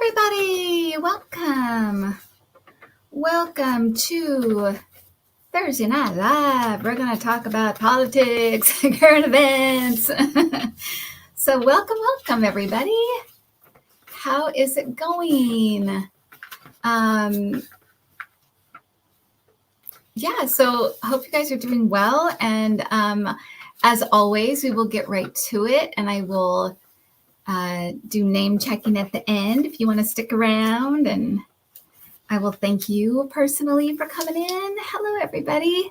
everybody. Welcome to Thursday Night Live. We're going to talk about politics and current events. So welcome, everybody. How is it going? So hope you guys are doing well. And as always, we will get right to it. And I will do name checking at the end if you want to stick around, and I will thank you personally for coming in. Hello, everybody.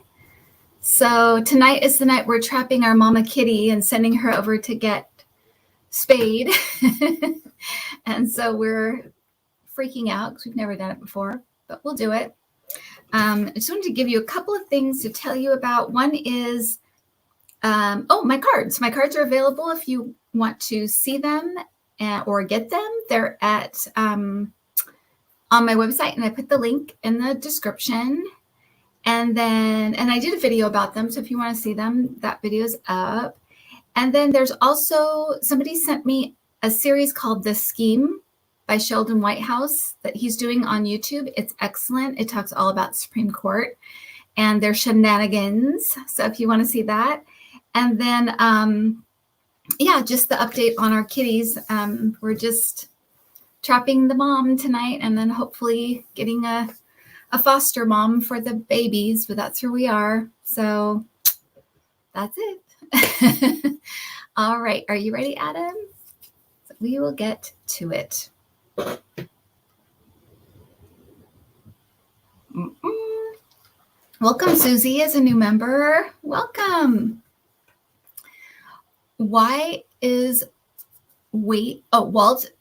So tonight is the night we're trapping our mama kitty and sending her over to get spayed. And so we're freaking out because we've never done it before, but we'll do it. I just wanted to give you a couple of things to tell you about. One is, my cards. My cards are available if you want to see them or get them. They're at on my website, and I put the link in the description. And I did a video about them, so if you want to see them, that video's up. And then there's also, somebody sent me a series called The Scheme by Sheldon Whitehouse that he's doing on YouTube. It's excellent. It talks all about the Supreme Court and their shenanigans. So if you want to see that. And then, just the update on our kitties. We're just trapping the mom tonight, and then hopefully getting a foster mom for the babies, but that's where we are. So that's it. All right. Are you ready, Adam? So we will get to it. Welcome, Susie, as a new member. Welcome. Why is Walt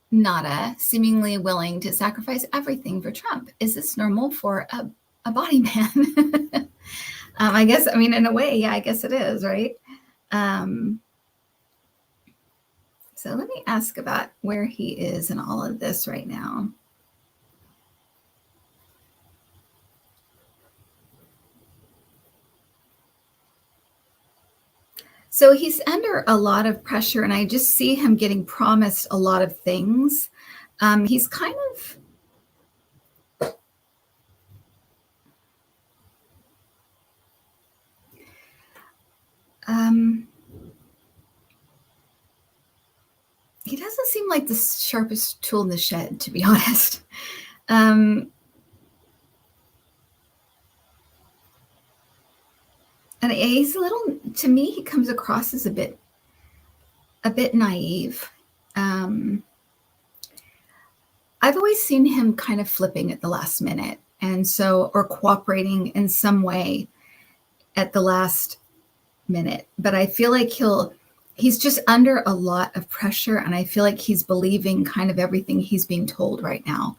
Nada seemingly willing to sacrifice everything for Trump? Is this normal for a body man? In a way, yeah, I guess it is, right? So let me ask about where he is in all of this right now. So he's under a lot of pressure, and I just see him getting promised a lot of things. He's kind of he doesn't seem like the sharpest tool in the shed, to be honest. And he's a little, to me, he comes across as a bit naive. I've always seen him kind of flipping at the last minute, or cooperating in some way at the last minute. But I feel like he's just under a lot of pressure, and I feel like he's believing kind of everything he's being told right now.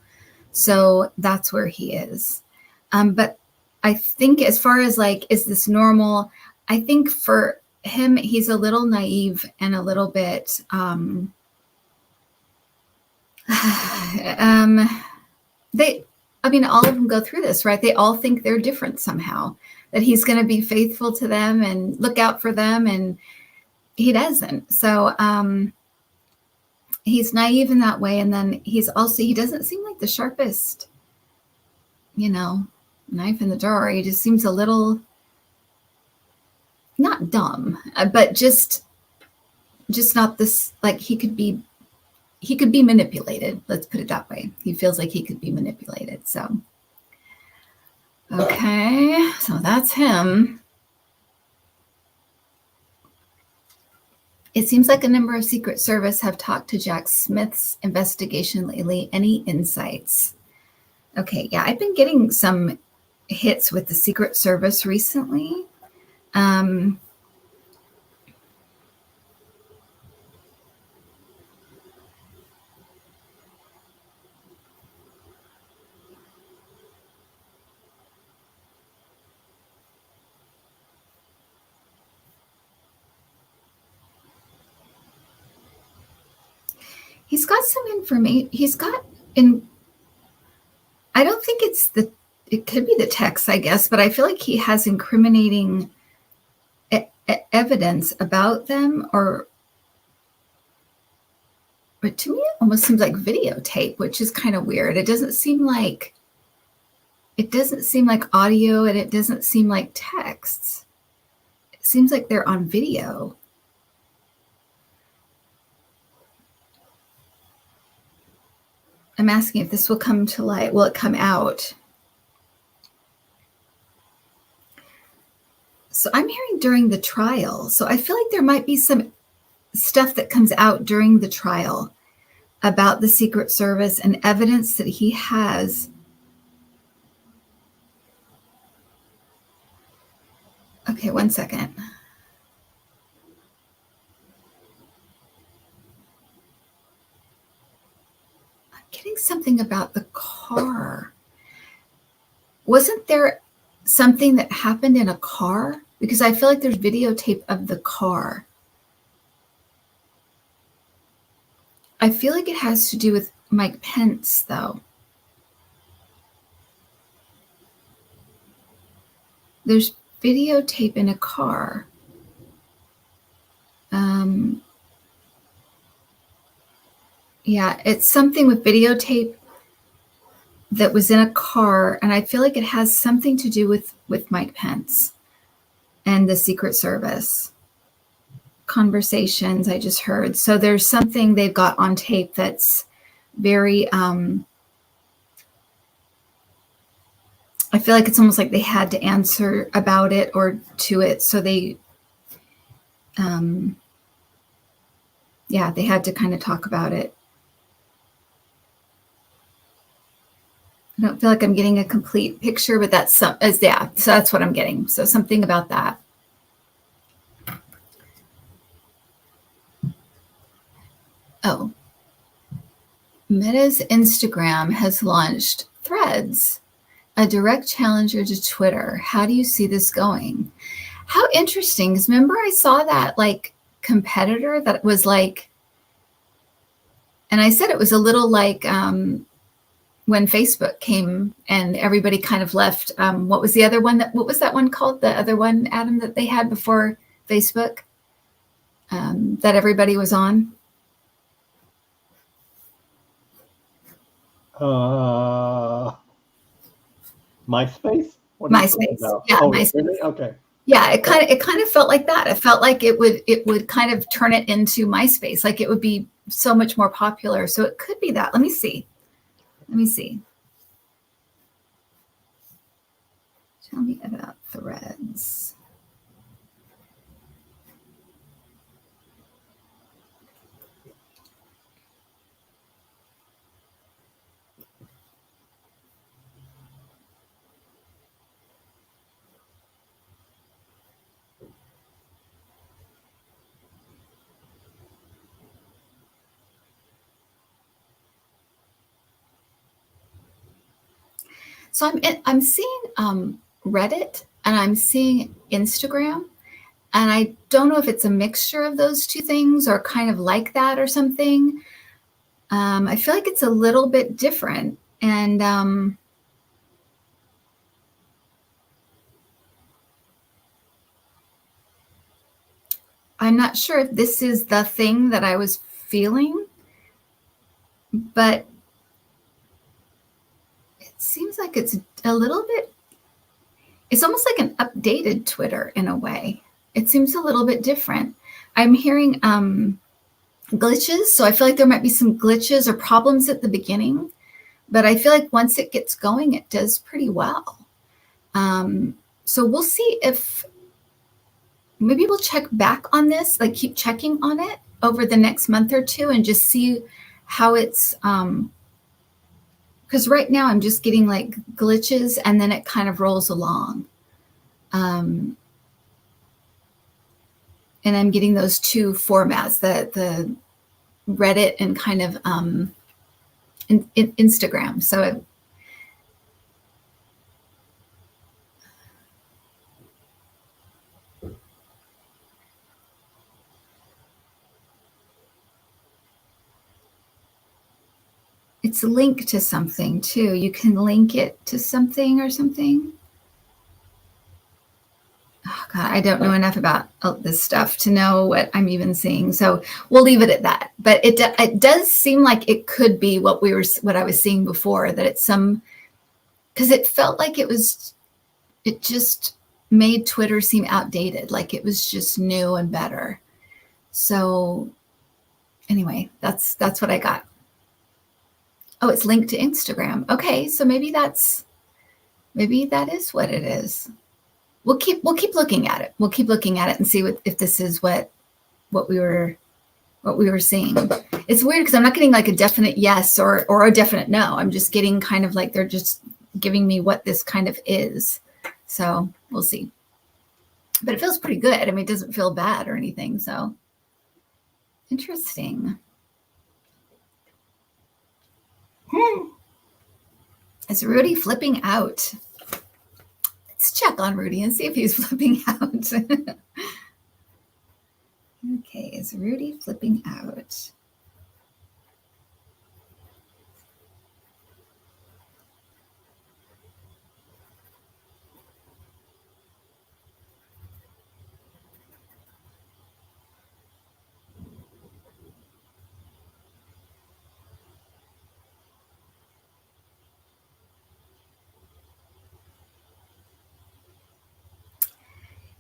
So that's where he is. But I think as far as is this normal? I think for him, he's a little naive and a little bit, all of them go through this, right? They all think they're different somehow, that he's going to be faithful to them and look out for them. And he doesn't. So he's naive in that way. And then he doesn't seem like the sharpest, knife in the drawer. He just seems a little, not dumb, but just not this, he could be manipulated. Let's put it that way. He feels like he could be manipulated. So, okay. So that's him. It seems like a number of Secret Service have talked to Jack Smith's investigation lately. Any insights? Okay. Yeah. I've been getting some hits with the Secret Service recently. He's got some information. I don't think it could be the text, I guess, but I feel like he has incriminating evidence about them, or But to me, it almost seems like videotape, which is kind of weird. It doesn't seem like audio, and it doesn't seem like texts. It seems like they're on video. I'm asking if this will come to light. Will it come out? So I'm hearing during the trial. So I feel like there might be some stuff that comes out during the trial about the Secret Service and evidence that he has. Okay, one second. I'm getting something about the car. Wasn't there something that happened in a car? Because I feel like there's videotape of the car. I feel like it has to do with Mike Pence, though. There's videotape in a car. Yeah, it's something with videotape that was in a car, and I feel like it has something to do with Mike Pence and the Secret Service conversations I just heard. So there's something they've got on tape that's very, I feel like it's almost like they had to answer about it or to it. So they, yeah, they had to kind of talk about it. I don't feel like I'm getting a complete picture, but that's yeah, so that's what I'm getting. So something about that. Oh, Meta's Instagram has launched Threads, a direct challenger to Twitter. How do you see this going? How interesting, because remember I saw that like competitor that was like, and I said it was a little like when Facebook came and everybody kind of left. What was the other one what was that one called? The other one, Adam, that they had before Facebook that everybody was on? MySpace? What MySpace. Yeah, oh, MySpace. Really? Okay. Yeah, it kind of felt like that. It felt like it would kind of turn it into MySpace. Like it would be so much more popular. So it could be that. Let me see. Tell me about Threads. So I'm seeing Reddit and I'm seeing Instagram, and I don't know if it's a mixture of those two things or kind of like that or something. I feel like it's a little bit different, and I'm not sure if this is the thing that I was feeling, but it seems like it's a little bit, it's almost like an updated Twitter in a way. It seems a little bit different. I'm hearing glitches, so I feel like there might be some glitches or problems at the beginning, but I feel like once it gets going, it does pretty well. So we'll see if maybe we'll check back on this, like keep checking on it over the next month or two and just see how it's, because right now I'm just getting like glitches and then it kind of rolls along. And I'm getting those two formats, the Reddit and kind of in Instagram. So it's linked to something too. You can link it to something or something. Oh I don't know enough about this stuff to know what I'm even seeing. So we'll leave it at that. But it does seem like it could be what I was seeing before, that it's because it felt like it just made Twitter seem outdated, like it was just new and better. So anyway, that's what I got. Oh, it's linked to Instagram. Okay, so maybe that is what it is. We'll keep looking at it. We'll keep looking at it and see if this is what we were seeing. It's weird because I'm not getting like a definite yes or a definite no. I'm just getting kind of like they're just giving me what this kind of is. So we'll see. But it feels pretty good. I mean, it doesn't feel bad or anything. So interesting. Is Rudy flipping out? Let's check on Rudy and see if he's flipping out. Okay, is Rudy flipping out?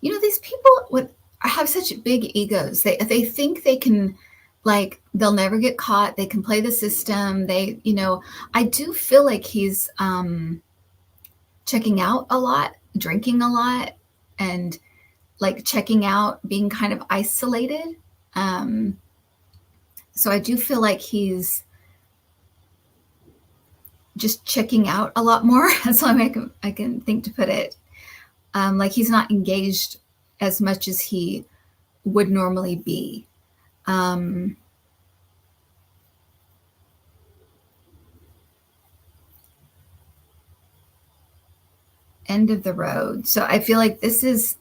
You know, these people have such big egos. They think they can, like, they'll never get caught. They can play the system. I do feel like he's checking out a lot, drinking a lot, and like checking out, being kind of isolated. So I do feel like he's just checking out a lot more. That's the only way I can think to put it. Like he's not engaged as much as he would normally be. End of the road. So I feel like this is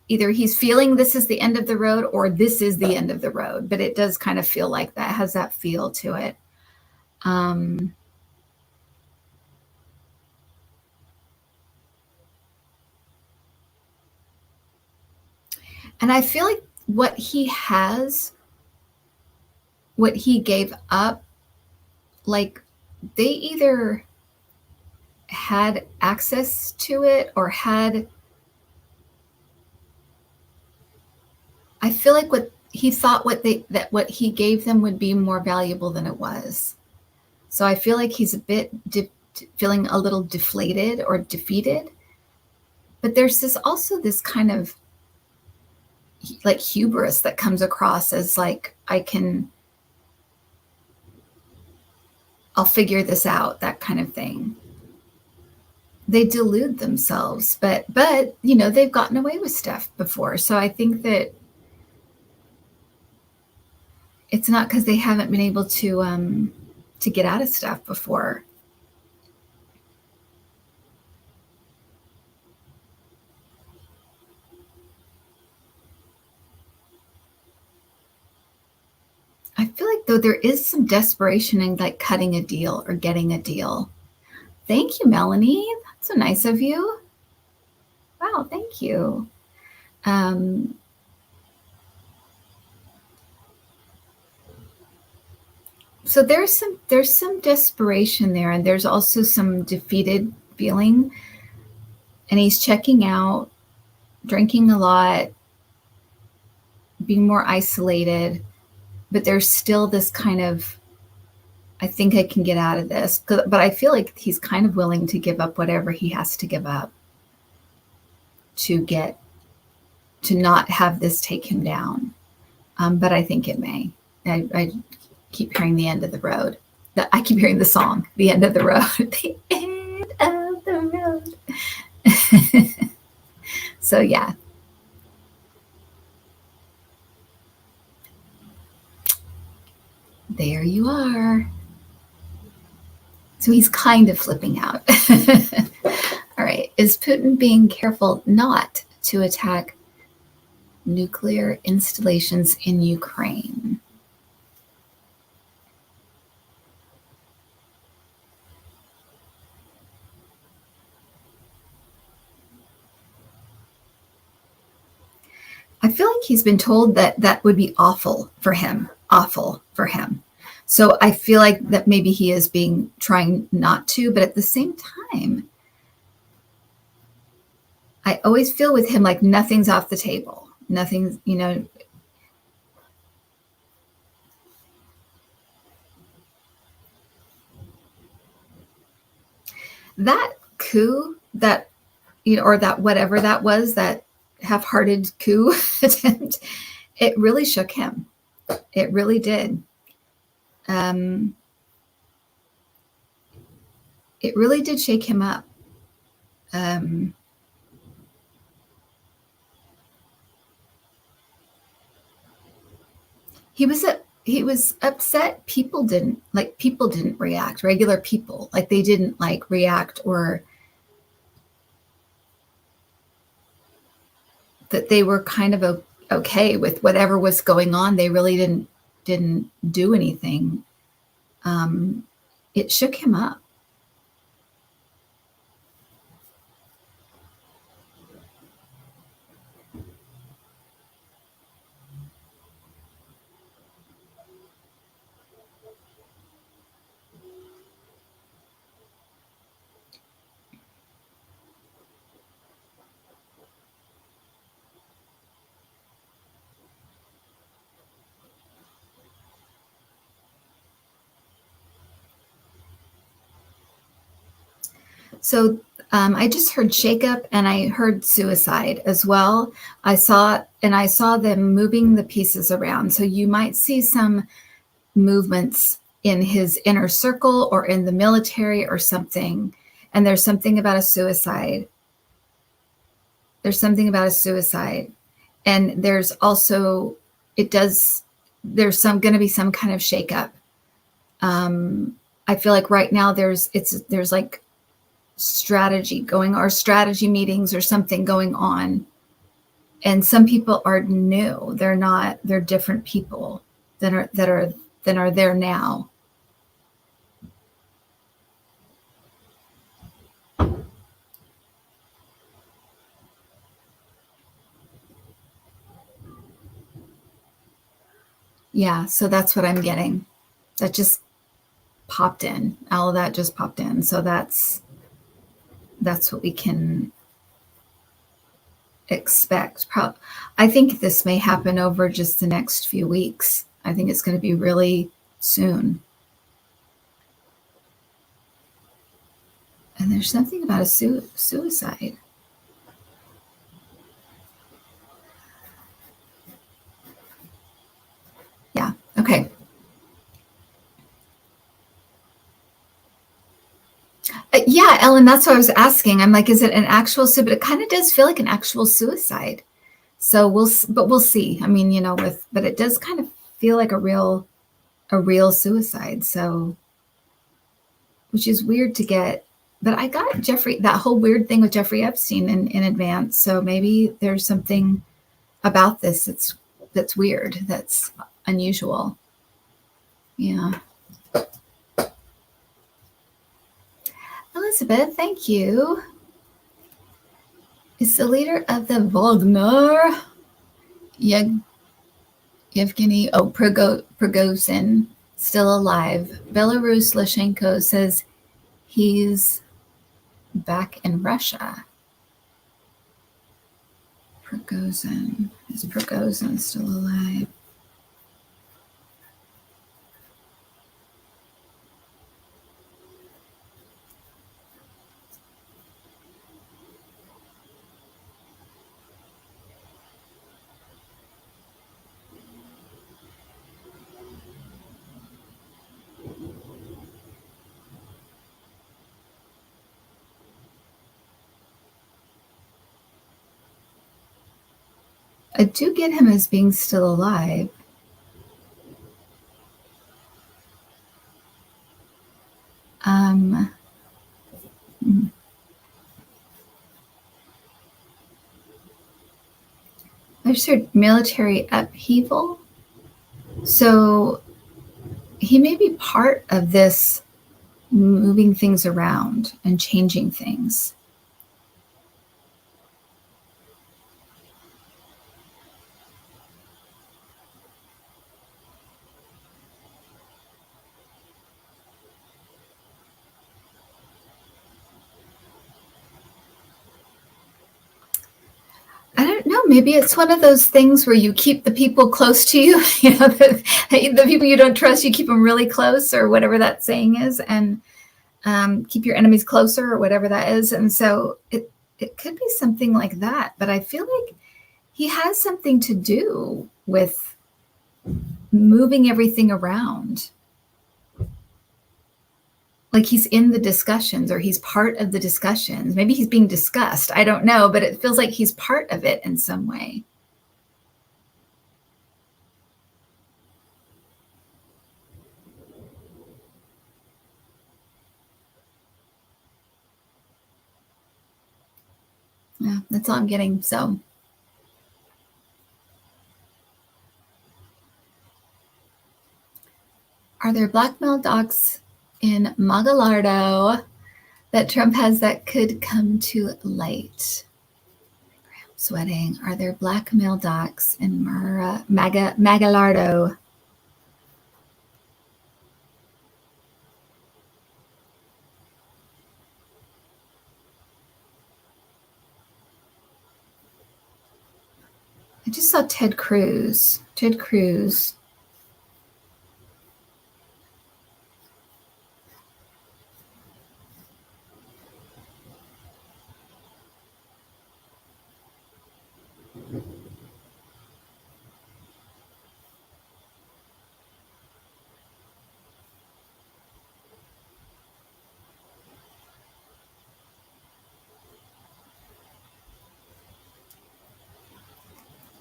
either he's feeling this is the end of the road or this is the end of the road, but it does kind of feel like that, has that feel to it. And I feel like what he gave up, like they either had access to it or I feel like what he thought what he gave them would be more valuable than it was. So I feel like he's a bit feeling a little deflated or defeated. But there's also this kind of like hubris that comes across as like, I'll figure this out, that kind of thing. They delude themselves, but they've gotten away with stuff before. So I think that it's not because they haven't been able to get out of stuff before. I feel like though there is some desperation in like cutting a deal or getting a deal. Thank you, Melanie. That's so nice of you. Wow, thank you. So there's some desperation there, and there's also some defeated feeling. And he's checking out, drinking a lot, being more isolated, but there's still this kind of, I think I can get out of this. But I feel like he's kind of willing to give up whatever he has to give up to not have this take him down. But I think it may. I keep hearing the end of the road. I keep hearing the song, the end of the road. The end of the road. So yeah. There you are. So he's kind of flipping out. All right. Is Putin being careful not to attack nuclear installations in Ukraine? I feel like he's been told that that would be awful for him. So I feel like that maybe he is trying not to, but at the same time, I always feel with him like nothing's off the table. Nothing's, that coup that, or that whatever that was, that half-hearted coup attempt, it really shook him. It really did. It really did shake him up. He was upset. People didn't react. Regular people, like they didn't react, or that they were kind of okay with whatever was going on. They really didn't do anything. It shook him up. So I just heard shakeup, and I heard suicide as well. I saw them moving the pieces around. So you might see some movements in his inner circle or in the military or something. And there's something about a suicide. And there's also, there's going to be some kind of shakeup. I feel like right now there's like strategy going, or strategy meetings or something going on. And some people are new. They're different people than are there now. Yeah, so that's what I'm getting. That just popped in. All of that just popped in. So that's what we can expect. I think this may happen over just the next few weeks. I think it's going to be really soon. And there's something about a suicide. Yeah, okay. Yeah, Ellen, that's what I was asking. I'm like, is it an actual suicide? But it kind of does feel like an actual suicide. So we'll see. I mean, but it does kind of feel like a real suicide. So, which is weird to get. But I got that whole weird thing with Jeffrey Epstein in advance. So maybe there's something about this that's weird, that's unusual. Yeah. Elizabeth, thank you. Is the leader of the Wagner, Yevgeny Prigozhin, still alive? Belarus Lukashenko says he's back in Russia. Is Prigozhin still alive? I do get him as being still alive. There's a military upheaval. So he may be part of this moving things around and changing things. maybe it's one of those things where you keep the people close to you, the people you don't trust, you keep them really close, or whatever that saying is, and keep your enemies closer, or whatever that is. And so it could be something like that, but I feel like he has something to do with moving everything around. Like he's in the discussions, or he's part of the discussions. Maybe he's being discussed. I don't know, but it feels like he's part of it in some way. Yeah, that's all I'm getting. So are there blackmail docs in Magalardo that Trump has that could come to light? Sweating. Are there blackmail docs in Magalardo? I just saw Ted Cruz. Ted Cruz.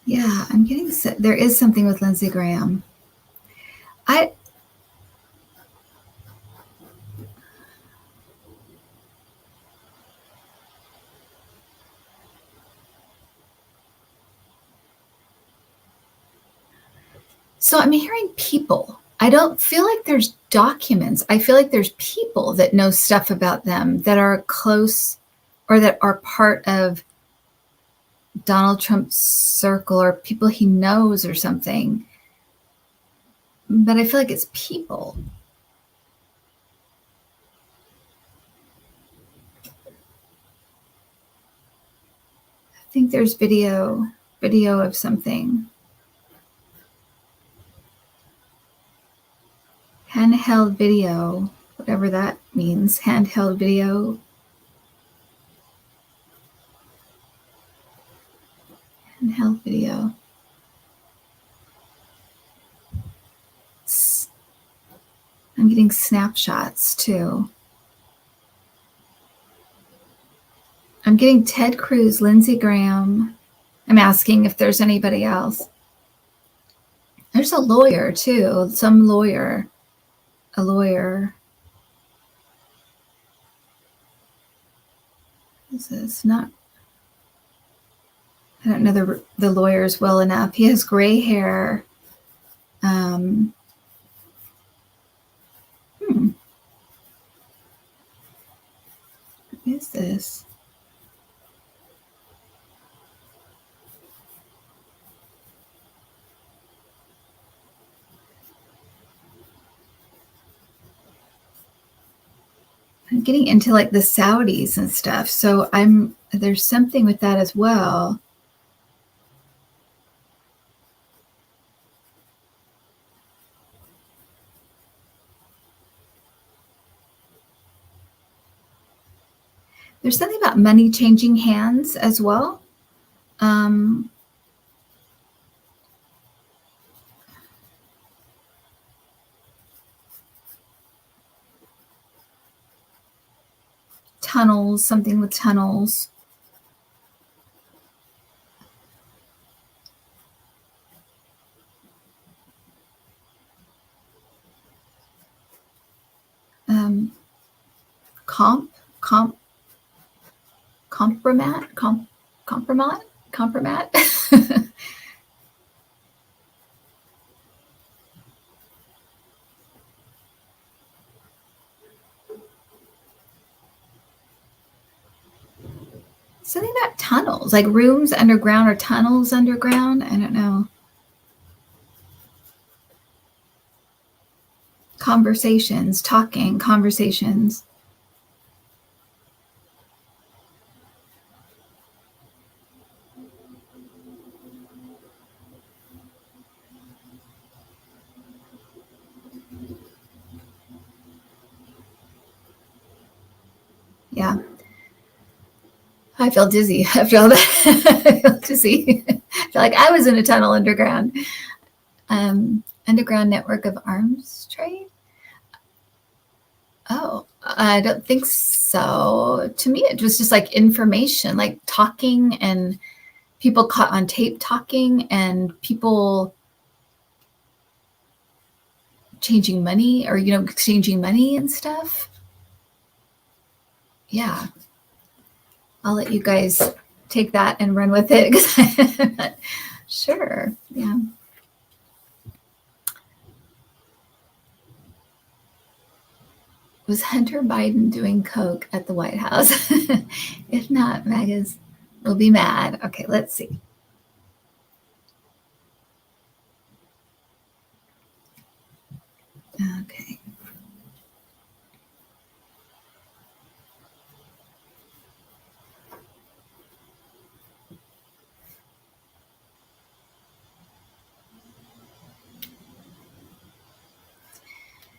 Yeah, I'm getting, there is something with Lindsey Graham. So I'm hearing people. I don't feel like there's documents. I feel like there's people that know stuff about them that are close, or that are part of Donald Trump's circle, or people he knows or something. But I feel like it's people. I think there's video of something. Handheld video, whatever that means. Handheld video. Handheld video. I'm getting snapshots too. I'm getting Ted Cruz, Lindsey Graham. I'm asking if there's anybody else. There's a lawyer too, some lawyer. A lawyer. This is not, I don't know the lawyers well enough. He has gray hair. What is this? I'm getting into like the Saudis and stuff. So there's something with that as well. There's something about money changing hands as well. Tunnels, something with tunnels. Compromat. Something about tunnels, like rooms underground or tunnels underground. I don't know. Conversations, talking, conversations. I feel dizzy after all that. I feel dizzy. I feel like I was in a tunnel underground. Underground network of arms trade? Oh, I don't think so. To me, it was just like information, like talking and people caught on tape talking and people changing money or, exchanging money and stuff. Yeah. I'll let you guys take that and run with it because I'm not sure. Yeah. Was Hunter Biden doing coke at the White House? If not, MAGAs will be mad. Okay, let's see. Okay.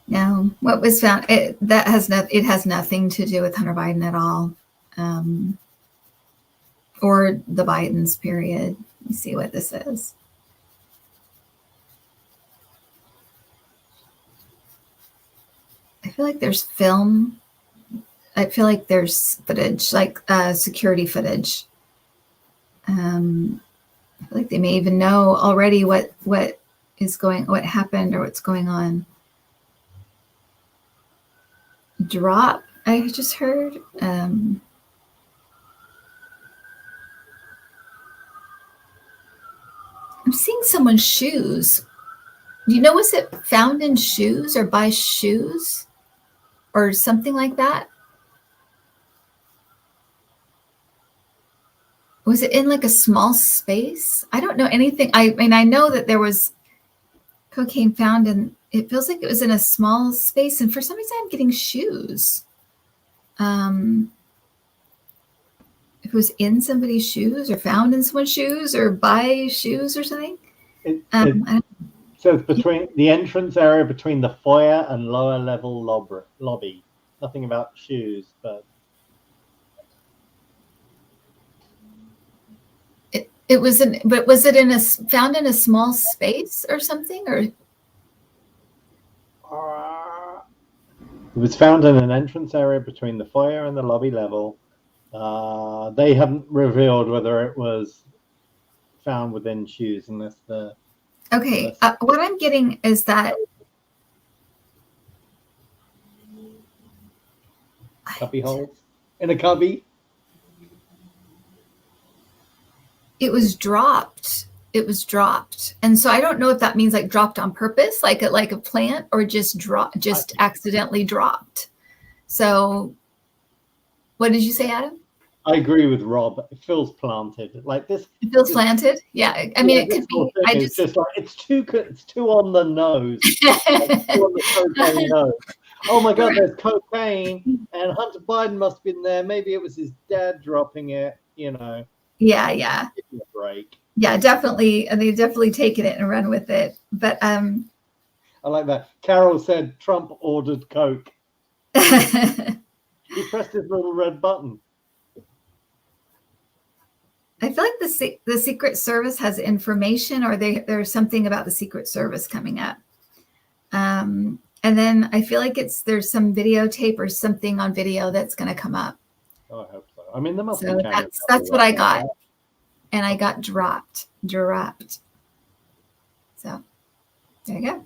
No, what was found, it has nothing to do with Hunter Biden at all. Or the Bidens, period. Let me see what this is. I feel like there's film. I feel like there's footage, like security footage. I feel like they may even know already what happened or what's going on. Drop, I just heard. I'm seeing someone's shoes. Was it found in shoes or by shoes or something like that? Was it in like a small space? I don't know anything. I mean, I know that there was cocaine found and it feels like it was in a small space. And for some reason I'm getting shoes. If it was in somebody's shoes or found in someone's shoes or by shoes or something. So it's between the entrance area between the foyer and lower level lobby. Nothing about shoes, but it was but was it found in a small space or something or? It was found in an entrance area between the foyer and the lobby level. They haven't revealed whether it was found within shoes unless the. Okay, what I'm getting is that cubby holes in a cubby. It was dropped. And so I don't know if that means like dropped on purpose, like a plant, or just accidentally dropped. So what did you say, Adam? I agree with Rob. It feels planted. Like this. It feels planted. Yeah. I mean, it could be. It's just like it's too on the nose. It's too on the cocaine nose. Oh my God, there's cocaine, and Hunter Biden must have been there. Maybe it was his dad dropping it. Yeah. Give me a break. Yeah, definitely. And they've definitely taken it and run with it. But I like that. Carol said Trump ordered coke. He pressed his little red button. I feel like the Secret Service has information, or there's something about the Secret Service coming up. And then I feel like there's some videotape or something on video that's going to come up. Oh, I hope so. I mean, there must be. That's what I got, and I got dropped. So there you go.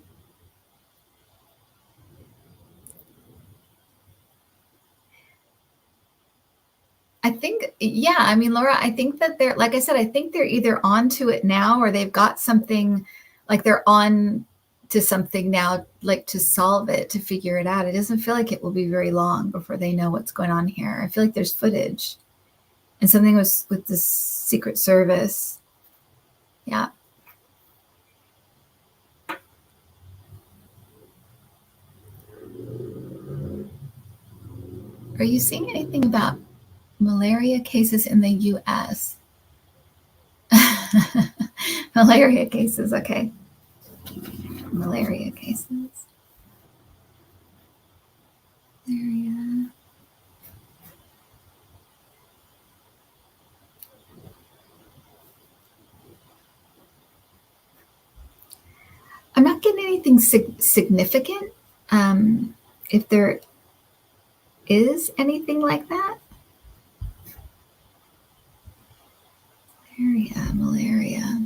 I think, yeah. I mean, Laura, I think that they're, like I said, I think they're either on to it now or they've got something, like they're on to something now, like to solve it, to figure it out. It doesn't feel like it will be very long before they know what's going on here. I feel like there's footage and something was with the Secret Service. Yeah. Are you seeing anything about malaria cases in the U.S.? Malaria cases, okay. Malaria cases. Malaria. I'm not getting anything significant. If there is anything like that. Malaria.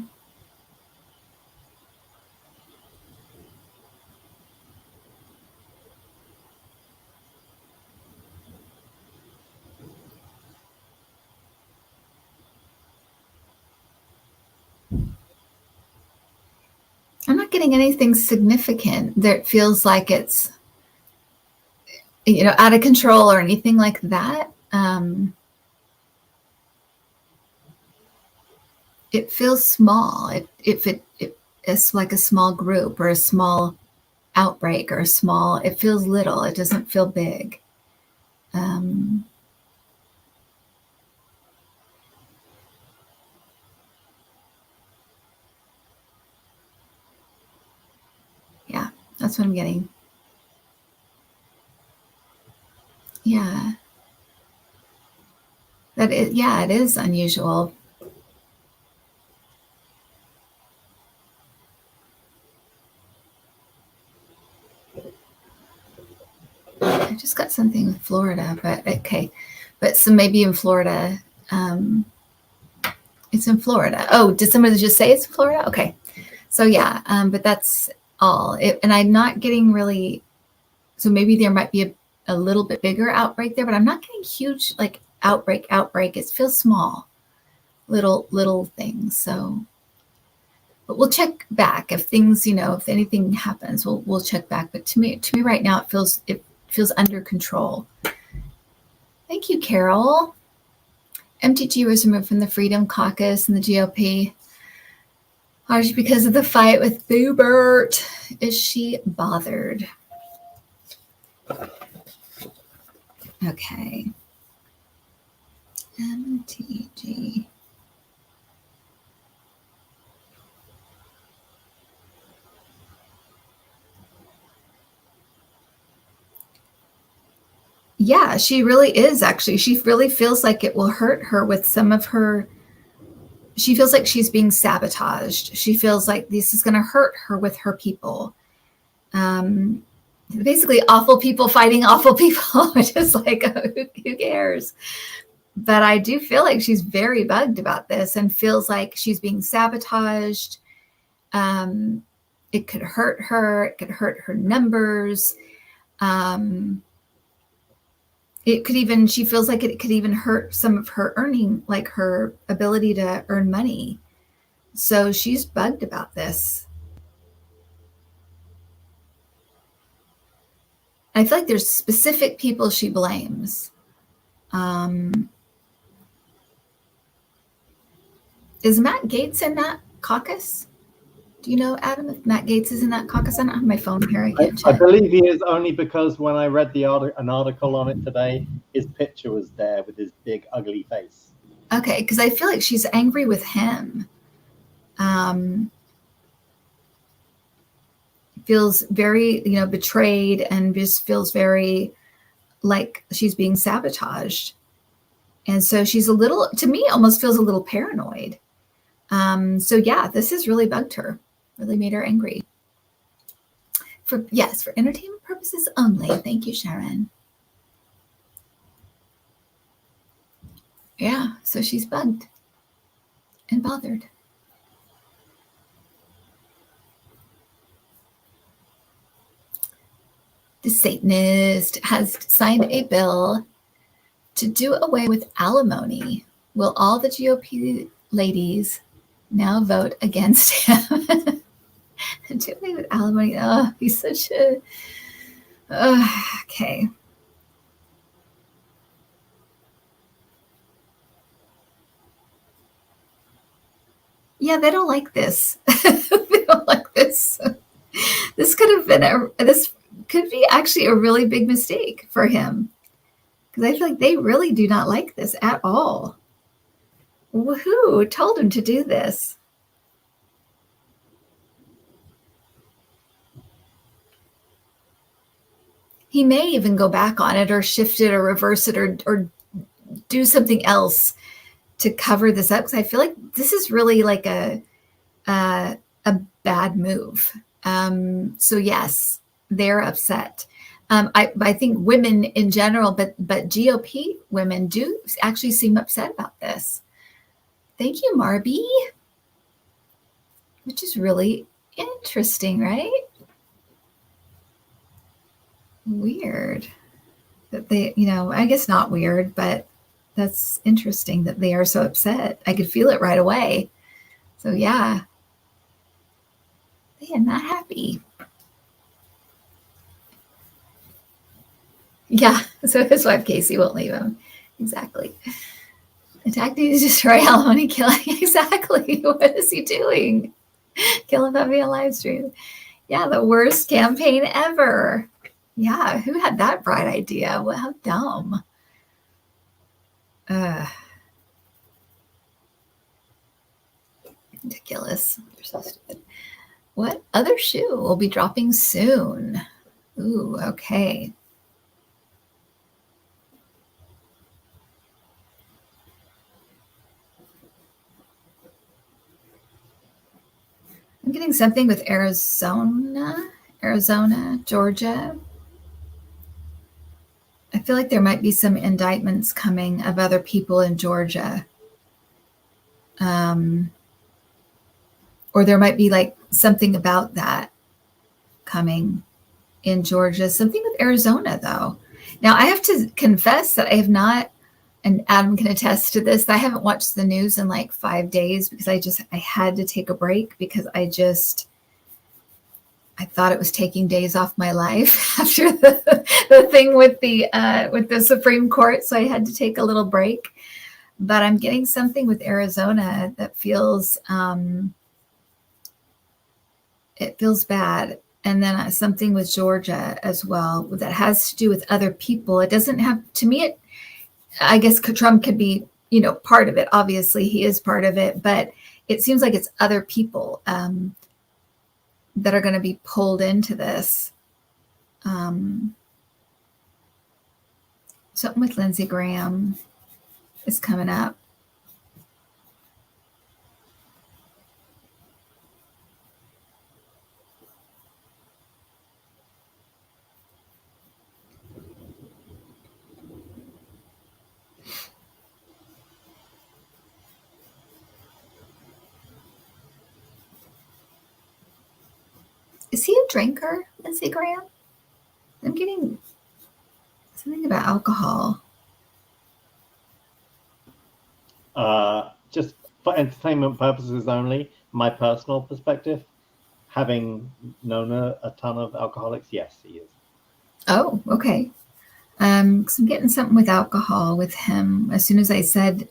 I'm not getting anything significant that feels like it's, out of control or anything like that. It feels small. It's like a small group or a small outbreak or it feels little. It doesn't feel big. Yeah, that's what I'm getting. Yeah. It is unusual. I just got something with Florida, but okay. But so maybe in Florida, it's in Florida. Oh, did somebody just say it's in Florida? Okay. So yeah, but that's all. And I'm not getting really, so maybe there might be a little bit bigger outbreak there, but I'm not getting huge like outbreak. It feels small, little things. So, but we'll check back if things, if anything happens, we'll check back. But to me right now, it feels under control. Thank you, Carol. MTG was removed from the Freedom Caucus and the GOP. Largely because of the fight with Boobert. Is she bothered? Okay. MTG. Yeah, she really is actually. She really feels like it will hurt her with some of her. She feels like she's being sabotaged. She feels like this is going to hurt her with her people. Basically, awful people fighting awful people, which is like, who cares? But I do feel like she's very bugged about this and feels like she's being sabotaged. It could hurt her. It could hurt her numbers. She feels like it could even hurt some of her earning, like her ability to earn money. So she's bugged about this. I feel like there's specific people she blames. Is Matt Gaetz in that caucus? Do you know, Adam, if Matt Gaetz is in that caucus? I don't have my phone here. I believe he is, only because when I read an article on it today, his picture was there with his big, ugly face. Okay, because I feel like she's angry with him. Feels very, betrayed, and just feels very like she's being sabotaged. And so she's a little, to me, almost feels a little paranoid. So yeah, this has really bugged her, really made her angry. For entertainment purposes only. Thank you, Sharon. Yeah, so she's bugged and bothered. The Satanist has signed a bill to do away with alimony. Will all the GOP ladies now vote against him? Do away with alimony. Oh, he's such a... okay. Yeah, they don't like this. They don't like this. This could be actually a really big mistake for him, because I feel like they really do not like this at all. Who told him to do this? He may even go back on it, or shift it, or reverse it, or do something else to cover this up, because I feel like this is really like a bad move. So yes, they're upset. I think women in general, but GOP women do actually seem upset about this. Thank you, Marby. Which is really interesting, right? Weird that they, I guess not weird, but that's interesting that they are so upset. I could feel it right away. So yeah, they are not happy. Yeah, so his wife Casey won't leave him. Exactly. Attacking to destroy Alimony, killing. Exactly. What is he doing? Kill him via live stream. Yeah, the worst campaign ever. Yeah, who had that bright idea? Well, how dumb. Ridiculous. They're so stupid. What other shoe will be dropping soon? Ooh, okay. I'm getting something with Arizona, Georgia. I feel like there might be some indictments coming of other people in Georgia. Or there might be like something about that coming in Georgia. Something with Arizona, though. Now, I have to confess that I have not, and Adam can attest to this, I haven't watched the news in like 5 days because I had to take a break because I thought it was taking days off my life after the thing with the Supreme Court. So I had to take a little break. But I'm getting something with Arizona that feels, it feels bad. And then something with Georgia as well that has to do with other people. It doesn't have, to me, I guess Trump could be, part of it. Obviously, he is part of it. But it seems like it's other people that are going to be pulled into this. Something with Lindsey Graham is coming up. Is he a drinker, Lindsey Graham? I'm getting something about alcohol. Just for entertainment purposes only, my personal perspective, having known a ton of alcoholics, yes, he is. Oh, okay. 'Cause I'm getting something with alcohol with him. As soon as I said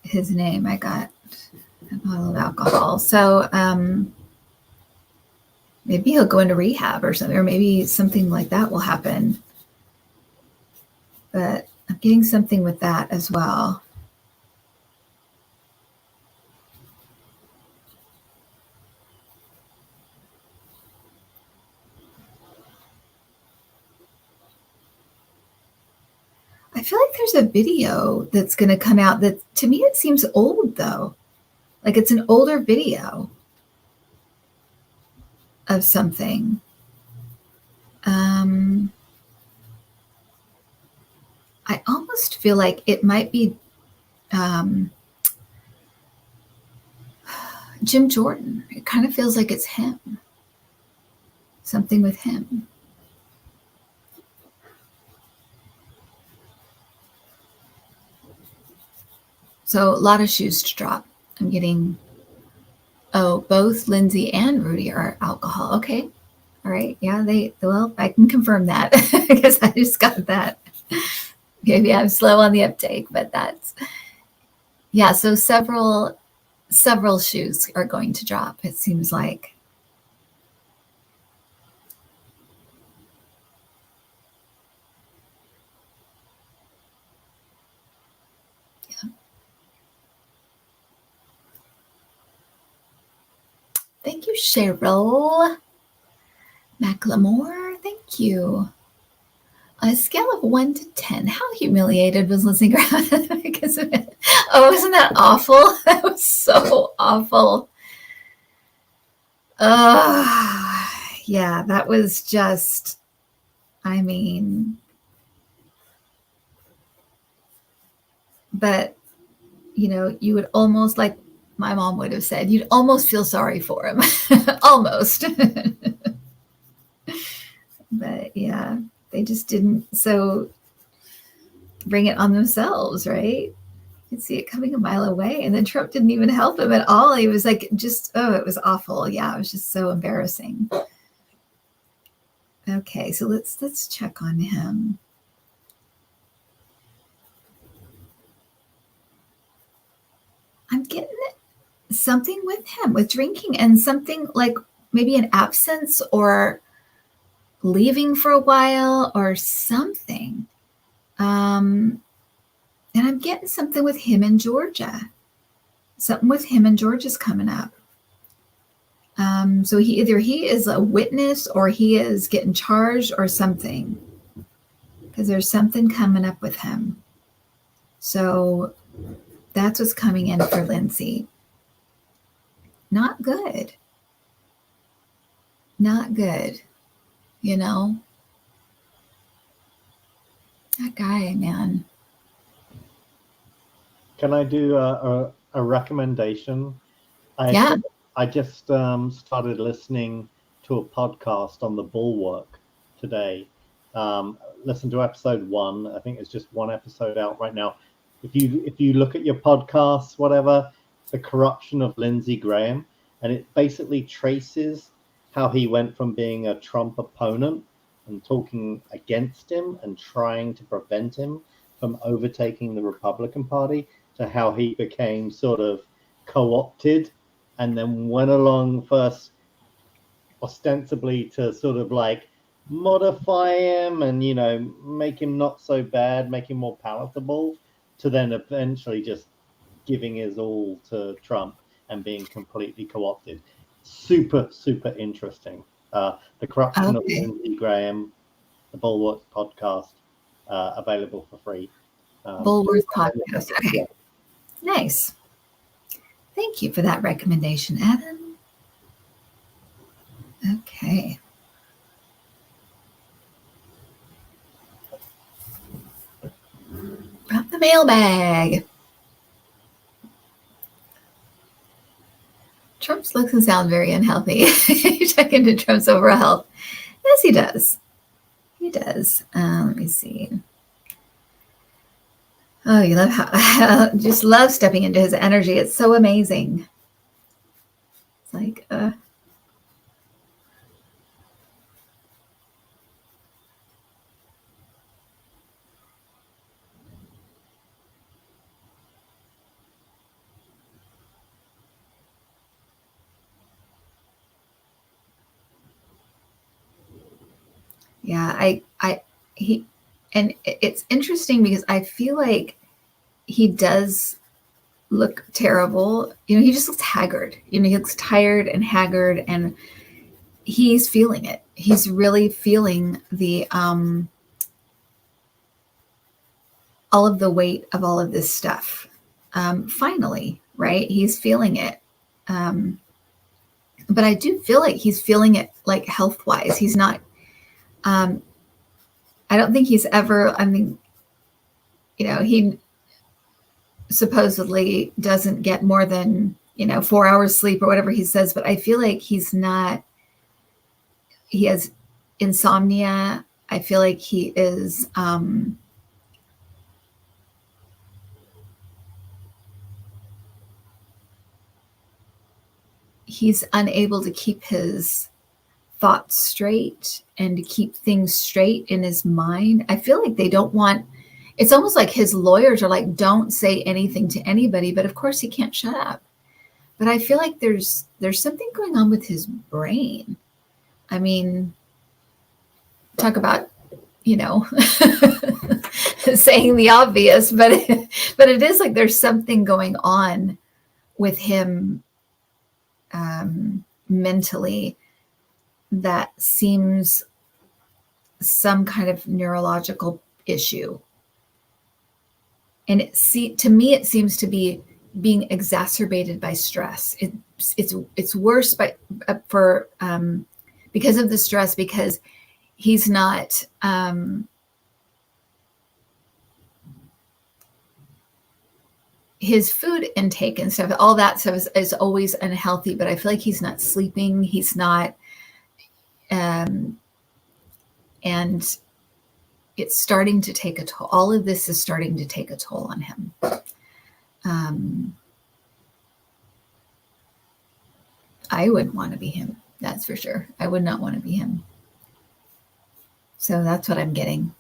his name, I got a bottle of alcohol. So maybe he'll go into rehab or something, or maybe something like that will happen. But I'm getting something with that as well. I feel like there's a video that's going to come out that, to me, it seems old, though. Like it's an older video of something. I almost feel like it might be Jim Jordan. It kind of feels like it's him. Something with him. So a lot of shoes to drop. I'm getting, both Lindsay and Rudy are alcohol. Okay. All right. Yeah, I can confirm that. I guess I just got that. Maybe I'm slow on the uptake, but yeah. So several shoes are going to drop, it seems like. Thank you, Cheryl McLemore. Thank you. On a scale of 1 to 10, how humiliated was Lindsey Graham because of it? Oh, wasn't that awful? That was so awful. Yeah, that was just, I mean, but, you would almost, like my mom would have said, you'd almost feel sorry for him. Almost. But yeah, they just didn't bring it on themselves, right? You could see it coming a mile away. And then Trump didn't even help him at all. He was like, it was awful. Yeah, it was just so embarrassing. Okay, so let's check on him. I'm getting something with him, with drinking, and something like maybe an absence or leaving for a while or something. And I'm getting something with him in Georgia. Something with him in Georgia's coming up. So he is a witness or he is getting charged or something, because there's something coming up with him. So that's what's coming in for Lindsay. Not good. Not good. That guy, man. Can I do a recommendation? Yeah. I just started listening to a podcast on the Bulwark today. Listen to episode 1. I think it's just one episode out right now. If you look at your podcasts, whatever, the corruption of Lindsey Graham, and it basically traces how he went from being a Trump opponent and talking against him and trying to prevent him from overtaking the Republican Party, to how he became sort of co-opted and then went along first ostensibly to sort of like modify him and, make him not so bad, make him more palatable, to then eventually just giving his all to Trump and being completely co-opted. Super, super interesting. The Corruption of Lindsey Graham, the Bulwark podcast, available for free. Bulwark podcast. Okay. Yeah. Nice. Thank you for that recommendation, Adam. Okay. From the mailbag. Trump's looks and sound very unhealthy. You check into Trump's overall health. Yes, he does. He does. Let me see. Oh, you love just love stepping into his energy. It's so amazing. It's like, yeah, and it's interesting because I feel like he does look terrible. He just looks haggard. He looks tired and haggard, and he's feeling it. He's really feeling the all of the weight of all of this stuff. Finally, right? He's feeling it. But I do feel like he's feeling it, like health-wise. He's not, I don't think he's ever, he supposedly doesn't get more than, 4 hours sleep or whatever he says, but I feel like he has insomnia. I feel like he is, he's unable to keep his thoughts straight and to keep things straight in his mind. I feel like they don't want, it's almost like his lawyers are like, don't say anything to anybody, but of course he can't shut up. But I feel like there's something going on with his brain. I mean, talk about, saying the obvious, but it is like there's something going on with him mentally that seems some kind of neurological issue. And to me, it seems to be being exacerbated by stress. It's worse for because of the stress, because he's not his food intake and stuff, all that stuff is always unhealthy, but I feel like he's not sleeping. He's not, and it's starting to take a toll. All of this is starting to take a toll on him. I wouldn't want to be him. That's for sure. I would not want to be him. So that's what I'm getting.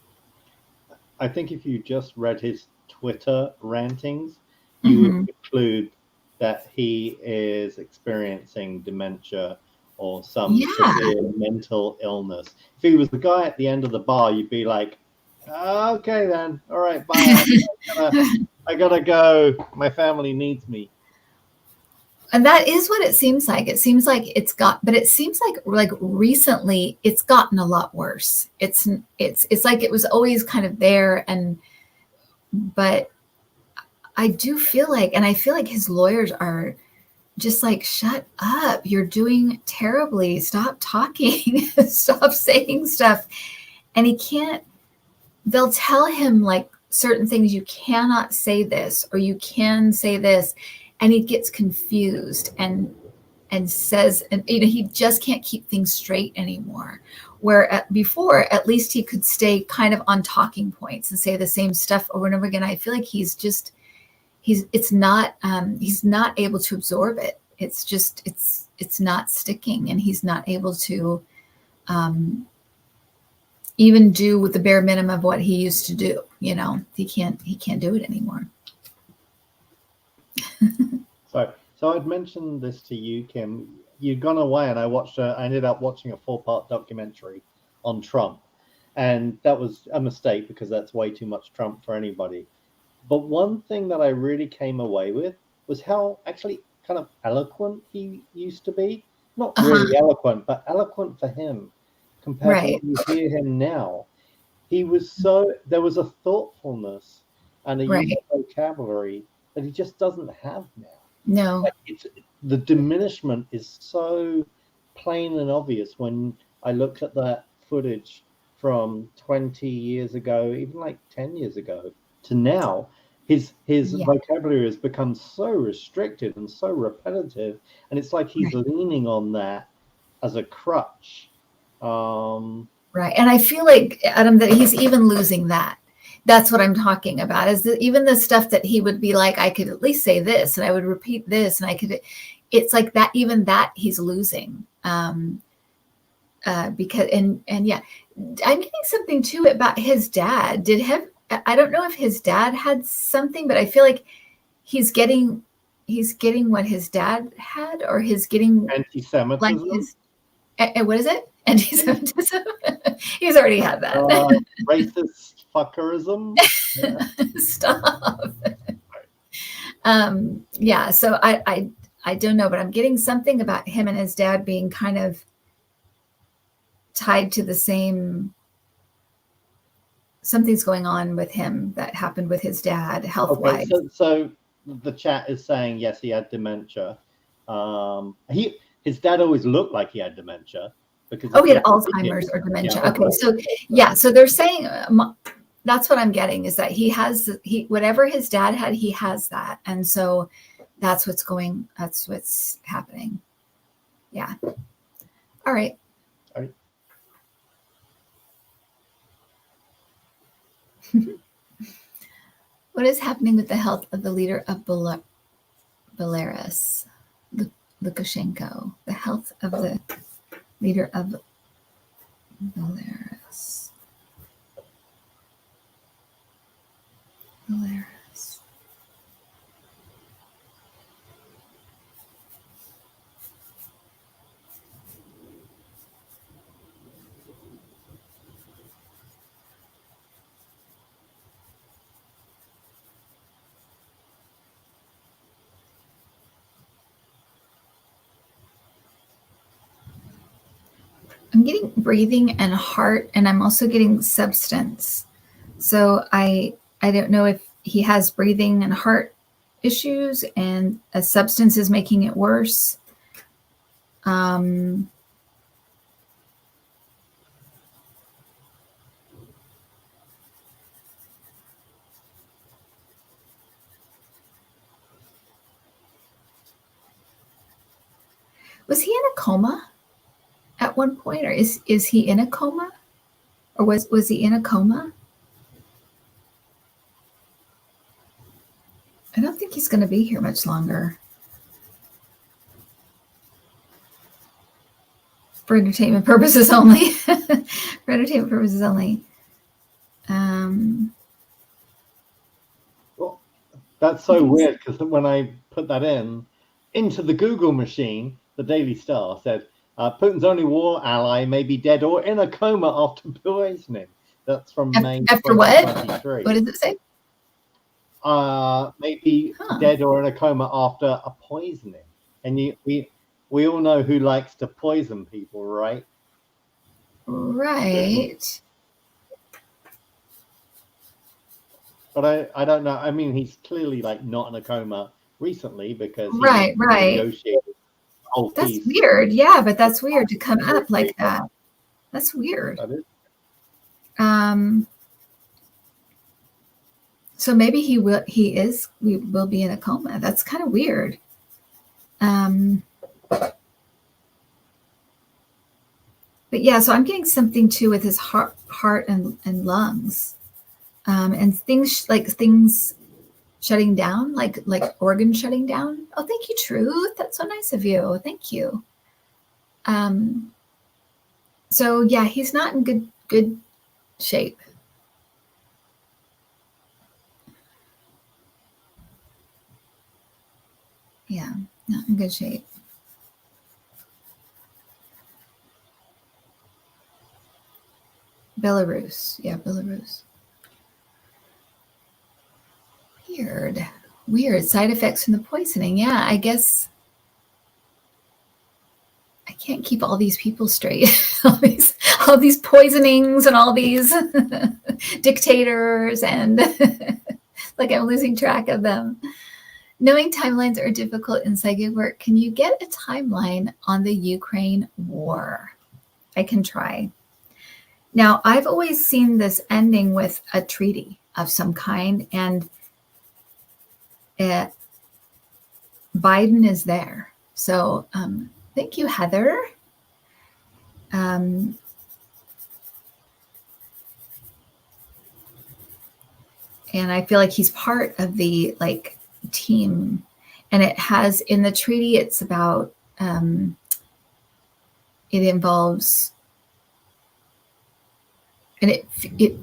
I think if you just read his Twitter rantings, you would conclude that he is experiencing dementia or some severe mental illness. If he was the guy at the end of the bar, you'd be like, okay then, all right, bye. I gotta go. My family needs me. And that is what it seems like. It seems like but it seems like recently it's gotten a lot worse. It's like it was always kind of there, but I do feel like, and I feel like his lawyers are just like, shut up, you're doing terribly, stop talking, stop saying stuff. And he can't, they'll tell him like certain things, you cannot say this, or you can say this. And he gets confused and says, and he just can't keep things straight anymore. Where before, at least he could stay kind of on talking points and say the same stuff over and over again. I feel like he's not able to absorb it. It's just, it's not sticking, and he's not able to even do with the bare minimum of what he used to do. He can't do it anymore. So I'd mentioned this to you, Kim. You'd gone away, and I ended up watching a 4-part documentary on Trump, and that was a mistake because that's way too much Trump for anybody. But one thing that I really came away with was how actually kind of eloquent he used to be. Not really eloquent, but eloquent for him compared to what you hear him now. There was a thoughtfulness and a use of vocabulary that he just doesn't have now. No. The diminishment is so plain and obvious when I looked at that footage from 20 years ago, even like 10 years ago to now. His vocabulary has become so restricted and so repetitive, and it's like he's leaning on that as a crutch. Right. And I feel like, Adam, that he's even losing that. That's what I'm talking about, is that even the stuff that he would be like, I could at least say this, and I would repeat this, and it's like that, even that he's losing. Because, and yeah, I'm getting something too about his dad. I don't know if his dad had something, but I feel like he's getting what his dad had, or he's getting anti-Semitism. Like what is it? Anti-Semitism. He's already had that. Racist fuckerism. Stop. Yeah. So I don't know, but I'm getting something about him and his dad being kind of tied to the same. Something's going on with him that happened with his dad health-wise. Okay, so the chat is saying yes, he had dementia. His dad always looked like he had dementia because he had Alzheimer's or dementia. Yeah. Okay, so yeah, so they're saying that's what I'm getting, is that whatever his dad had, he has that, and so that's what's happening. Yeah. All right. What is happening with the health of the leader of Belarus, Lukashenko? The health of the leader of Belarus. I'm getting breathing and heart, and I'm also getting substance. So I don't know if he has breathing and heart issues, and a substance is making it worse. Was he in a coma at one point, or is he in a coma, or was he in a coma? I don't think he's going to be here much longer. For entertainment purposes only. For entertainment purposes only. Well, that's so weird, because when I put that into the Google machine, the Daily Star said, Putin's only war ally may be dead or in a coma after poisoning. That's from May after 2023. What does it say? Maybe dead or in a coma after a poisoning. And we all know who likes to poison people, right? Right. But I don't know. I mean, he's clearly like not in a coma recently, because he right. negotiated the whole That's piece. weird. Yeah, but that's weird to come up like that. That's weird. That is. So maybe we will be in a coma. That's kind of weird. But yeah, so I'm getting something too with his heart and lungs, and things shutting down, like organs shutting down. Oh, thank you, Truth. That's so nice of you. Thank you. So yeah, he's not in good shape. Yeah, not in good shape. Belarus. Yeah, Belarus. Weird side effects from the poisoning. Yeah, I guess I can't keep all these people straight. all these poisonings and all these dictators, and like I'm losing track of them. Knowing timelines are difficult in psychic work. Can you get a timeline on the Ukraine war? I can try. Now, I've always seen this ending with a treaty of some kind, and Biden is there. So thank you, Heather. And I feel like he's part of the team, and it has in the treaty, it's about it involves, and it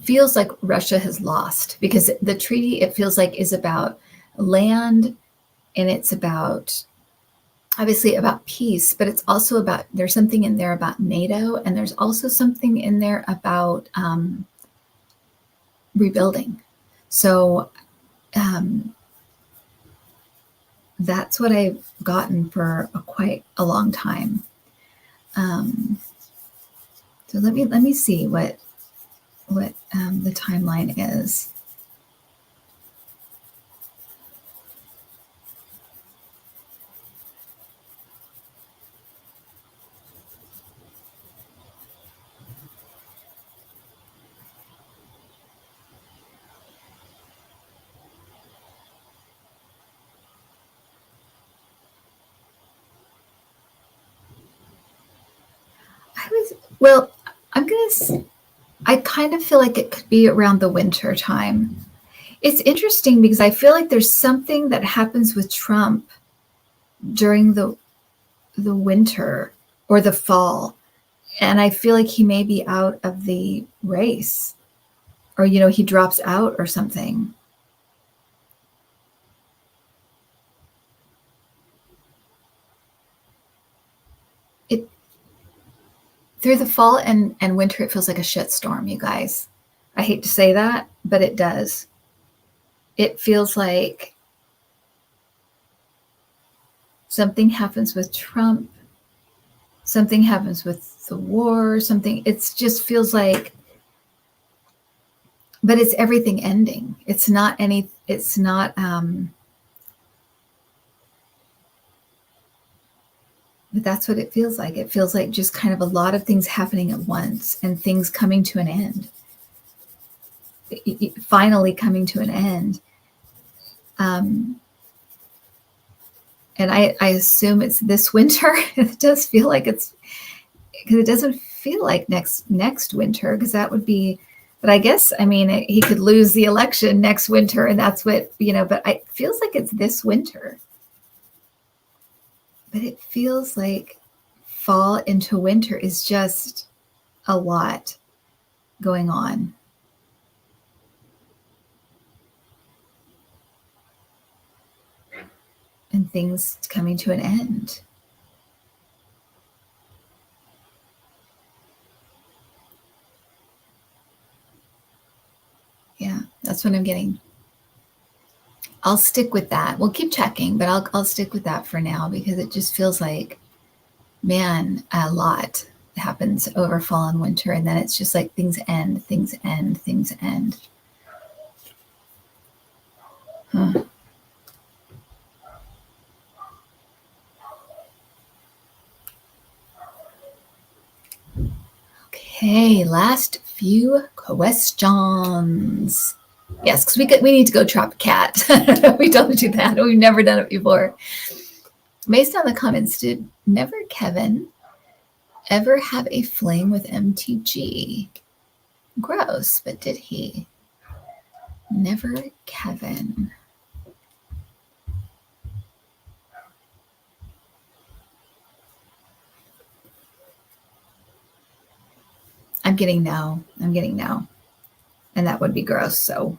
feels like Russia has lost, because the treaty, it feels like, is about land, and it's about, obviously, about peace, but it's also about, there's something in there about NATO, and there's also something in there about rebuilding. So that's what I've gotten for quite a long time. So let me see what the timeline is. I kind of feel like it could be around the winter time. It's interesting because I feel like there's something that happens with Trump during the winter or the fall, and I feel like he may be out of the race, or he drops out or something. Through the fall and winter, it feels like a shitstorm, you guys. I hate to say that, but it does. It feels like something happens with Trump, something happens with the war, it just feels like, but it's everything ending. It's not But that's what it feels like. It feels like just kind of a lot of things happening at once and things coming to an end. Finally coming to an end. And I assume it's this winter. It does feel like it's, because it doesn't feel like next winter, because that would be, but I guess, I mean, he could lose the election next winter, and that's what, but it feels like it's this winter. But it feels like fall into winter is just a lot going on. And things coming to an end. Yeah, that's what I'm getting. I'll stick with that. We'll keep checking, but I'll stick with that for now, because it just feels like, man, a lot happens over fall and winter, and then it's just like things end. Huh. Okay, last few questions. Yes, because we need to go trap a cat. We don't do that. We've never done it before. Based on the comments, did Never Kevin ever have a fling with MTG? Gross, but did he? Never Kevin. I'm getting no. And that would be gross. So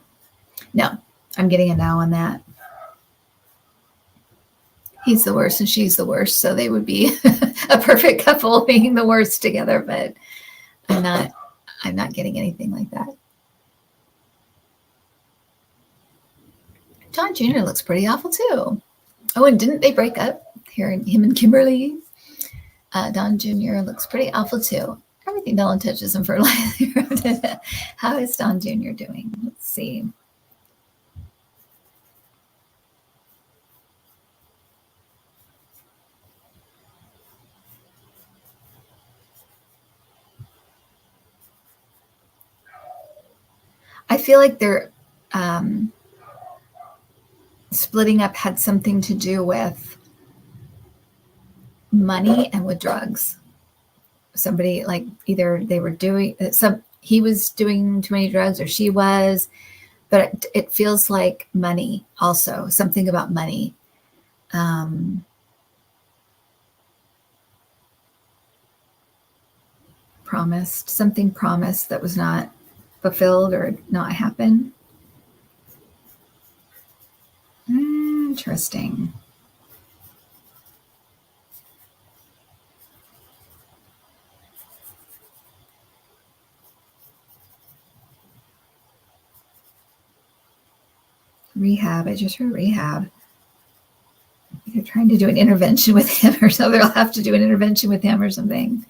no, I'm getting a no on that. He's the worst and she's the worst. So they would be a perfect couple, being the worst together, but I'm not getting anything like that. Don Jr. looks pretty awful too. Oh, and didn't they break up? Him and Kimberly? Don Jr. looks pretty awful too. Everything Dylan touches and fertilizes. How is Don Jr. doing? Let's see. I feel like they're splitting up had something to do with money and with drugs. Somebody, like, either they were doing he was doing too many drugs, or she was, but it feels like money also, something about money. Something promised that was not fulfilled or not happen. Interesting. Rehab. I just heard rehab. They're trying to do an intervention with him or something. They'll have to do an intervention with him or something.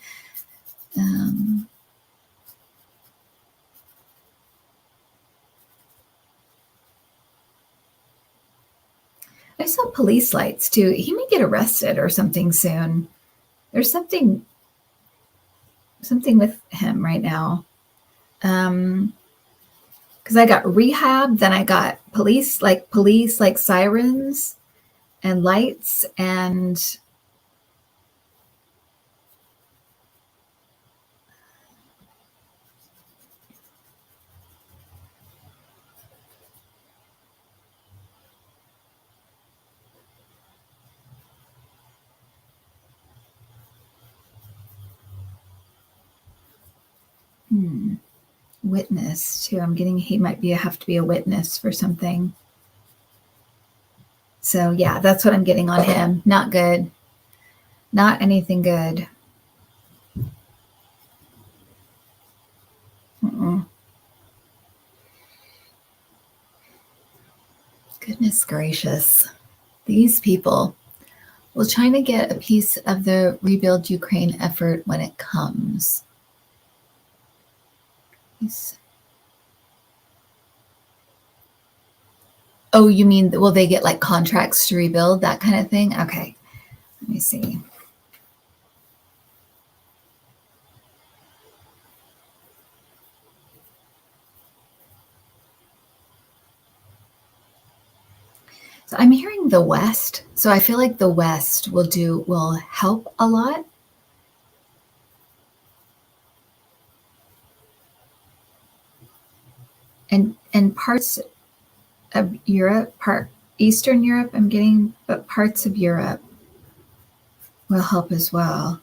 I saw police lights too. He may get arrested or something soon. There's something with him right now. Because I got rehab, then I got police like sirens and lights, and witness too. I'm getting he might have to be a witness for something. So yeah, that's what I'm getting on him. Not good. Not anything good. Goodness gracious. These people will try to get a piece of the rebuild Ukraine effort when it comes. Oh, you mean, will they get like contracts to rebuild, that kind of thing? Okay, let me see. So I'm hearing the West. So I feel like the West will help a lot. And parts of Europe, Eastern Europe, I'm getting, but parts of Europe will help as well.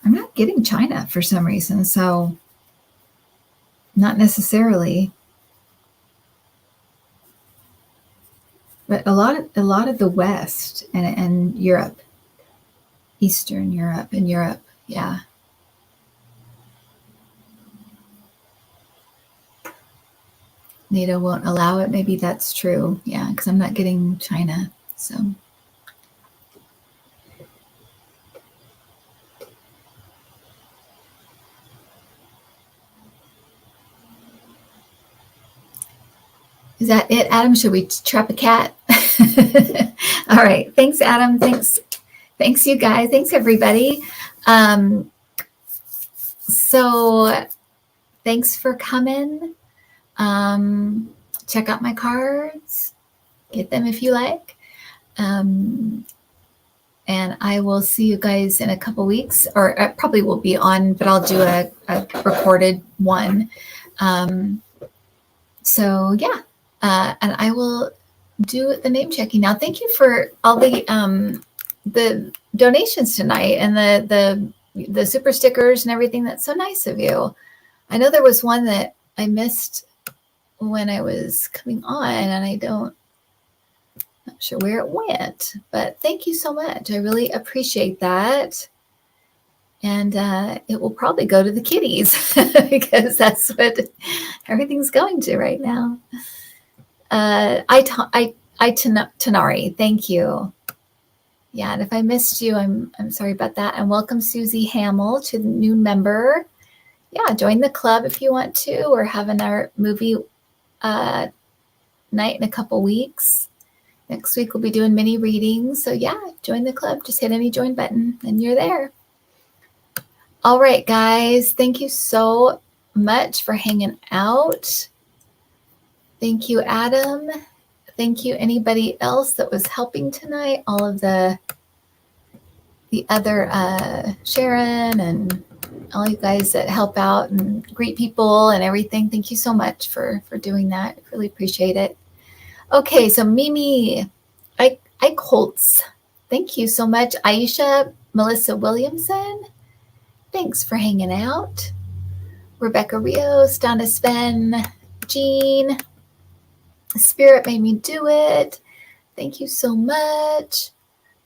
I'm not getting China for some reason, so not necessarily. But a lot of the West and Europe, Eastern Europe and Europe, yeah. NATO won't allow it. Maybe that's true. Yeah, because I'm not getting China. So. Is that it, Adam? Should we trap a cat? All right. Thanks, Adam. Thanks, you guys. Thanks, everybody. So thanks for coming. Check out my cards. Get them if you like. And I will see you guys in a couple weeks, or I probably will be on, but I'll do a recorded one. So yeah, and I will do the name checking now. Thank you for all the donations tonight and the super stickers and everything. That's so nice of you. I know there was one that I missed when I was coming on, and not sure where it went, but thank you so much. I really appreciate that. And it will probably go to the kitties because that's what everything's going to right now. Tanari, thank you. Yeah, and if I missed you, I'm sorry about that. And welcome Susie Hamill to the new member. Yeah, join the club if you want to. We're having our movie night in a couple weeks. Next week we'll be doing mini readings. So yeah, join the club. Just hit any join button and you're there. All right, guys. Thank you so much for hanging out. Thank you, Adam. Thank you, anybody else that was helping tonight. All of the other Sharon and all you guys that help out and greet people and everything. Thank you so much for doing that. I really appreciate it. Okay, so Mimi, Ike Holtz, thank you so much. Aisha, Melissa Williamson, thanks for hanging out. Rebecca Rios, Donna Sven, Jean, Spirit Made Me Do It, thank you so much.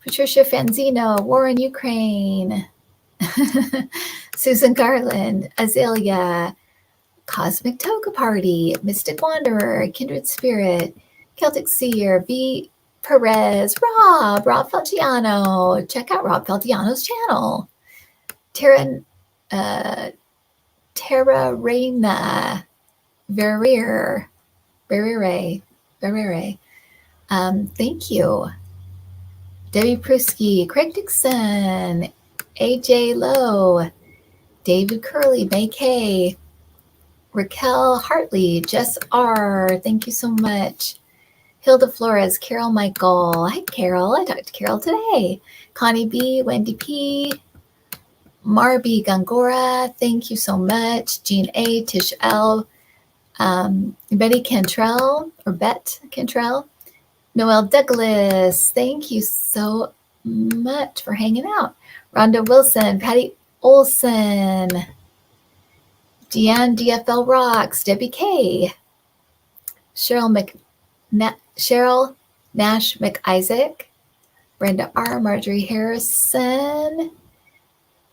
Patricia Fanzino, War in Ukraine, Susan Garland, Azalea, Cosmic Toga Party, Mystic Wanderer, Kindred Spirit, Celtic Seer, V. Perez, Rob Felgiano. Check out Rob Felgiano's channel. Terra Reina, Verere. Thank you. Debbie Prusky, Craig Dixon, AJ Lowe, David Curley, May K, Raquel Hartley, Jess R, thank you so much. Hilda Flores, Carol Michael. Hi, Carol. I talked to Carol today. Connie B, Wendy P, Marby Gangora, thank you so much. Jean A, Tish L, Betty Cantrell, or Bet Cantrell. Noelle Douglas, thank you so much for hanging out. Rhonda Wilson, Patty Olson, Deanne DFL Rocks, Debbie K, Cheryl Nash McIsaac, Brenda R, Marjorie Harrison,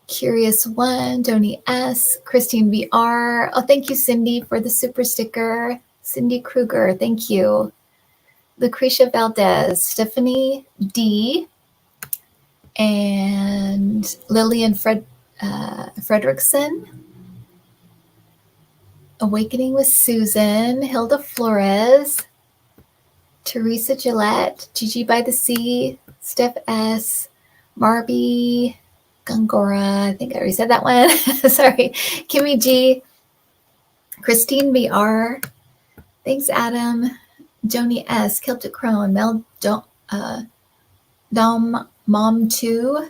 Curious One, Donnie S, Christine VR. Oh, thank you, Cindy, for the super sticker. Cindy Kruger, thank you. Lucretia Valdez, Stephanie D, and Lillian Fredrickson. Awakening with Susan, Hilda Flores, Teresa Gillette, Gigi by the Sea, Steph S, Marby Gangora, I think I already said that one. Sorry. Kimmy G, Christine VR, thanks Adam, Joni S, Celtic Crone, Mel Dom Mom 2.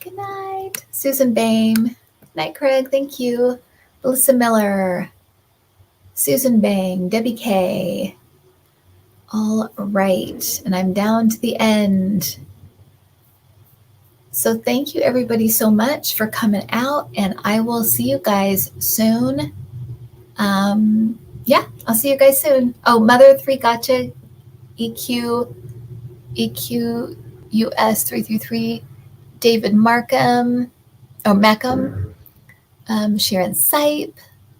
Good night. Susan Bame. Good night, Craig. Thank you. Melissa Miller. Susan Bang. Debbie K. All right. And I'm down to the end. So thank you everybody so much for coming out, and I will see you guys soon. Yeah, I'll see you guys soon. Oh, Mother 3 Gotcha, EQ US 333, David Markham, Sharon Sipe,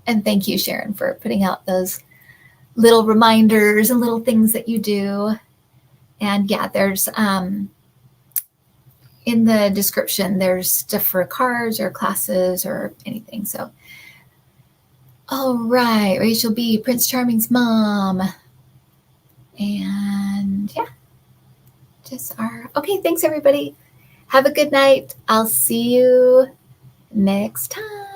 and thank you, Sharon, for putting out those little reminders and little things that you do. And yeah, there's in the description, there's stuff for cards or classes or anything. So, all right, Rachel B., Prince Charming's mom. And yeah, okay, thanks everybody. Have a good night. I'll see you next time.